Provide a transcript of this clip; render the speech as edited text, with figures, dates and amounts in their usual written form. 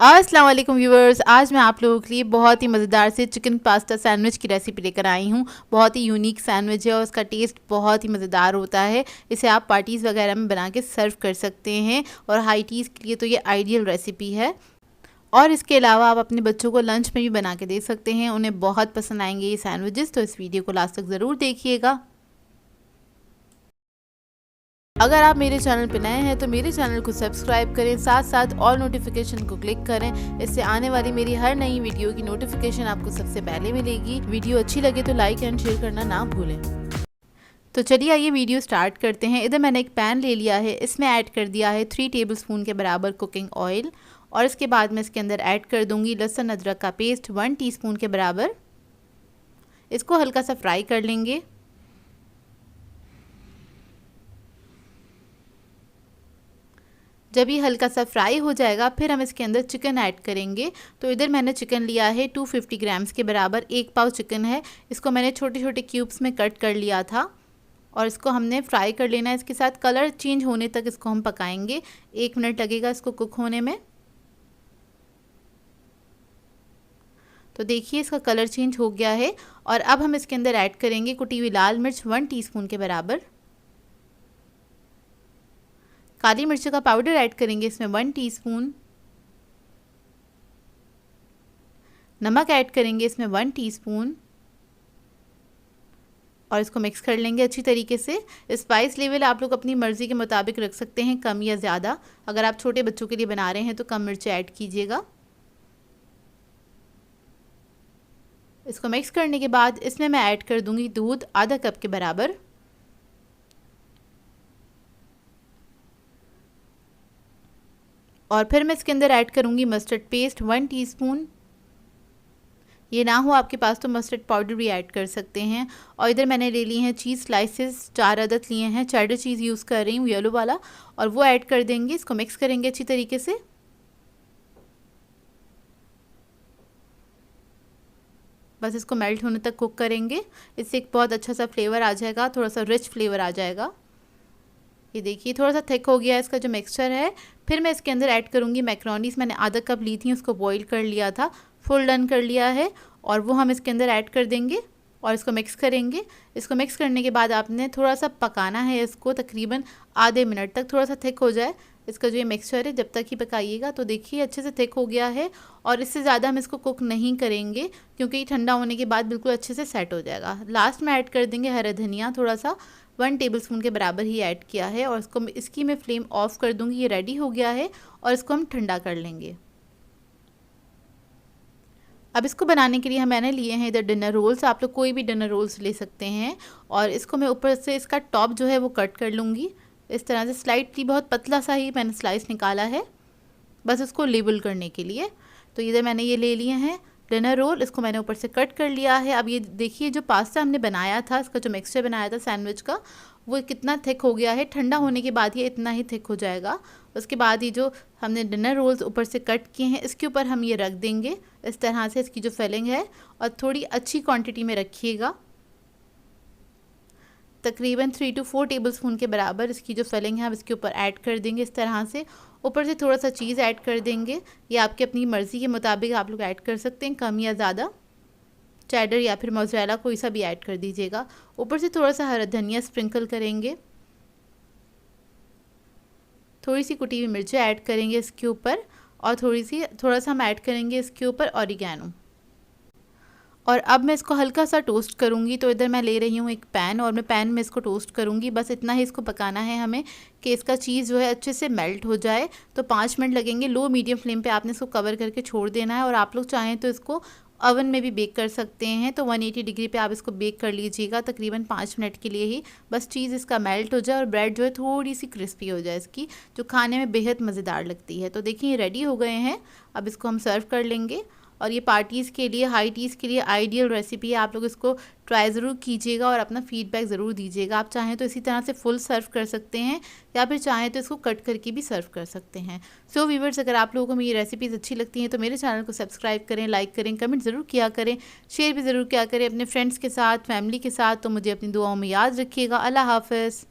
अस्सलाम वालेकुम व्यूवर्स, आज मैं आप लोगों के लिए बहुत ही मज़ेदार से चिकन पास्ता सैंडविच की रेसिपी लेकर आई हूँ। बहुत ही यूनिक सैंडविच है और उसका टेस्ट बहुत ही मज़ेदार होता है। इसे आप पार्टीज़ वगैरह में बना के सर्व कर सकते हैं और हाई टीज़ के लिए तो ये आइडियल रेसिपी है। और इसके अलावा आप अपने बच्चों को लंच में भी बना के दे सकते हैं, उन्हें बहुत पसंद आएंगे ये सैंडविचेस। तो इस वीडियो को लास्ट तक ज़रूर देखिएगा। अगर आप मेरे चैनल पर नए हैं तो मेरे चैनल को सब्सक्राइब करें, साथ साथ ऑल नोटिफिकेशन को क्लिक करें। इससे आने वाली मेरी हर नई वीडियो की नोटिफिकेशन आपको सबसे पहले मिलेगी। वीडियो अच्छी लगे तो लाइक एंड शेयर करना ना भूलें। तो चलिए आइए वीडियो स्टार्ट करते हैं। इधर मैंने एक पैन ले लिया है, इसमें ऐड कर दिया है 3 टेबलस्पून के बराबर कुकिंग ऑयल और इसके बाद मैं इसके अंदर ऐड कर दूंगी लहसुन अदरक का पेस्ट 1 टीस्पून के बराबर। इसको हल्का सा फ्राई कर लेंगे। जब ये हल्का सा फ्राई हो जाएगा फिर हम इसके अंदर चिकन ऐड करेंगे। तो इधर मैंने चिकन लिया है 250 ग्राम्स के बराबर, 1 पाव चिकन है। इसको मैंने छोटे छोटे क्यूब्स में कट कर लिया था और इसको हमने फ्राई कर लेना है। इसके साथ कलर चेंज होने तक इसको हम पकाएंगे, 1 मिनट लगेगा इसको कुक होने में। तो देखिए इसका कलर चेंज हो गया है और अब हम इसके अंदर ऐड करेंगे कुटी हुई लाल मिर्च 1 टीस्पून के बराबर। काली मिर्च का पाउडर ऐड करेंगे इसमें 1 टीस्पून। नमक ऐड करेंगे इसमें 1 टीस्पून और इसको मिक्स कर लेंगे अच्छी तरीके से। स्पाइस लेवल आप लोग अपनी मर्ज़ी के मुताबिक रख सकते हैं, कम या ज़्यादा। अगर आप छोटे बच्चों के लिए बना रहे हैं तो कम मिर्च ऐड कीजिएगा। इसको मिक्स करने के बाद इसमें मैं ऐड कर दूंगी दूध आधा कप के बराबर। और फिर मैं इसके अंदर ऐड करूंगी मस्टर्ड पेस्ट 1 टीस्पून। ये ना हो आपके पास तो मस्टर्ड पाउडर भी ऐड कर सकते हैं। और इधर मैंने ले लिए हैं चीज़ स्लाइसेस, 4 अदद लिए हैं। चेडर चीज़ यूज़ कर रही हूँ येलो वाला, और वो ऐड कर देंगे। इसको मिक्स करेंगे अच्छी तरीके से। बस इसको मेल्ट होने तक कुक करेंगे। इससे एक बहुत अच्छा सा फ्लेवर आ जाएगा, थोड़ा सा रिच फ्लेवर आ जाएगा। ये देखिए थोड़ा सा थिक हो गया है इसका जो मिक्सचर है। फिर मैं इसके अंदर ऐड करूँगी मैक्रोनीस। मैंने आधा कप ली थी, उसको बॉईल कर लिया था, फुल डन कर लिया है और वो हम इसके अंदर ऐड कर देंगे और इसको मिक्स करेंगे। इसको मिक्स करने के बाद आपने थोड़ा सा पकाना है इसको, तकरीबन आधे मिनट तक, थोड़ा सा थिक हो जाए इसका जो ये मिक्सचर है, जब तक ही पकाइएगा। तो देखिए अच्छे से थिक हो गया है और इससे ज़्यादा हम इसको कुक नहीं करेंगे क्योंकि ठंडा होने के बाद बिल्कुल अच्छे से सेट हो जाएगा। लास्ट में ऐड कर देंगे हरा धनिया, थोड़ा सा 1 टेबलस्पून के बराबर ही ऐड किया है और इसकी मैं फ्लेम ऑफ कर दूंगी। ये रेडी हो गया है और इसको हम ठंडा कर लेंगे। अब इसको बनाने के लिए मैंने लिए हैं इधर डिनर रोल्स। आप लोग कोई भी डिनर रोल्स ले सकते हैं और इसको मैं ऊपर से इसका टॉप जो है वो कट कर लूँगी इस तरह से स्लाइटली, बहुत पतला सा ही मैंने स्लाइस निकाला है बस इसको लेबल करने के लिए। तो इधर मैंने ये ले लिए हैं डिनर रोल, इसको मैंने ऊपर से कट कर लिया है। अब ये देखिए जो पास्ता हमने बनाया था, इसका जो मिक्सचर बनाया था सैंडविच का, वो कितना थिक हो गया है। ठंडा होने के बाद ये इतना ही थिक हो जाएगा। उसके बाद ये जो हमने डिनर रोल्स ऊपर से कट किए हैं इसके ऊपर हम ये रख देंगे इस तरह से। इसकी जो फिलिंग है और थोड़ी अच्छी क्वांटिटी में रखिएगा, तकरीबन 3 to 4 टेबलस्पून के बराबर इसकी जो फिलिंग है अब इसके ऊपर ऐड कर देंगे इस तरह से। ऊपर से थोड़ा सा चीज़ ऐड कर देंगे, ये आपकी अपनी मर्ज़ी के मुताबिक आप लोग ऐड कर सकते हैं, कम या ज़्यादा। चेडर या फिर मोज़रेला कोई सा भी ऐड कर दीजिएगा। ऊपर से थोड़ा सा हरा धनिया स्प्रिंकल करेंगे, थोड़ी सी कुटी हुई मिर्चें ऐड करेंगे इसके ऊपर और थोड़ा सा हम ऐड करेंगे इसके ऊपर ऑरिगेनो। और अब मैं इसको हल्का सा टोस्ट करूँगी। तो इधर मैं ले रही हूँ एक पैन और मैं पैन में इसको टोस्ट करूँगी। बस इतना ही इसको पकाना है हमें कि इसका चीज़ जो है अच्छे से मेल्ट हो जाए। तो 5 मिनट लगेंगे। लो मीडियम फ्लेम पे आपने इसको कवर करके छोड़ देना है और आप लोग चाहें तो इसको ओवन में भी बेक कर सकते हैं। तो 180 डिग्री पे आप इसको बेक कर लीजिएगा तकरीबन 5 मिनट के लिए ही। बस चीज़ इसका मेल्ट हो जाए और ब्रेड जो है थोड़ी सी क्रिस्पी हो जाए इसकी, जो खाने में बेहद मज़ेदार लगती है। तो देखिए रेडी हो गए हैं। अब इसको हम सर्व कर लेंगे और ये पार्टीज़ के लिए, हाई टीज़ के लिए आइडियल रेसिपी है। आप लोग इसको ट्राई ज़रूर कीजिएगा और अपना फीडबैक ज़रूर दीजिएगा। आप चाहें तो इसी तरह से फुल सर्व कर सकते हैं या फिर चाहें तो इसको कट करके भी सर्व कर सकते हैं। सो व्यूअर्स, अगर आप लोगों को मेरी रेसिपीज़ अच्छी लगती हैं तो मेरे चैनल को सब्सक्राइब करें, लाइक करें, कमेंट ज़रूर किया करें, शेयर भी ज़रूर किया करें अपने फ्रेंड्स के साथ, फैमिली के साथ। तो मुझे अपनी दुआओं में याद रखिएगा। अल्लाह हाफ़िज़।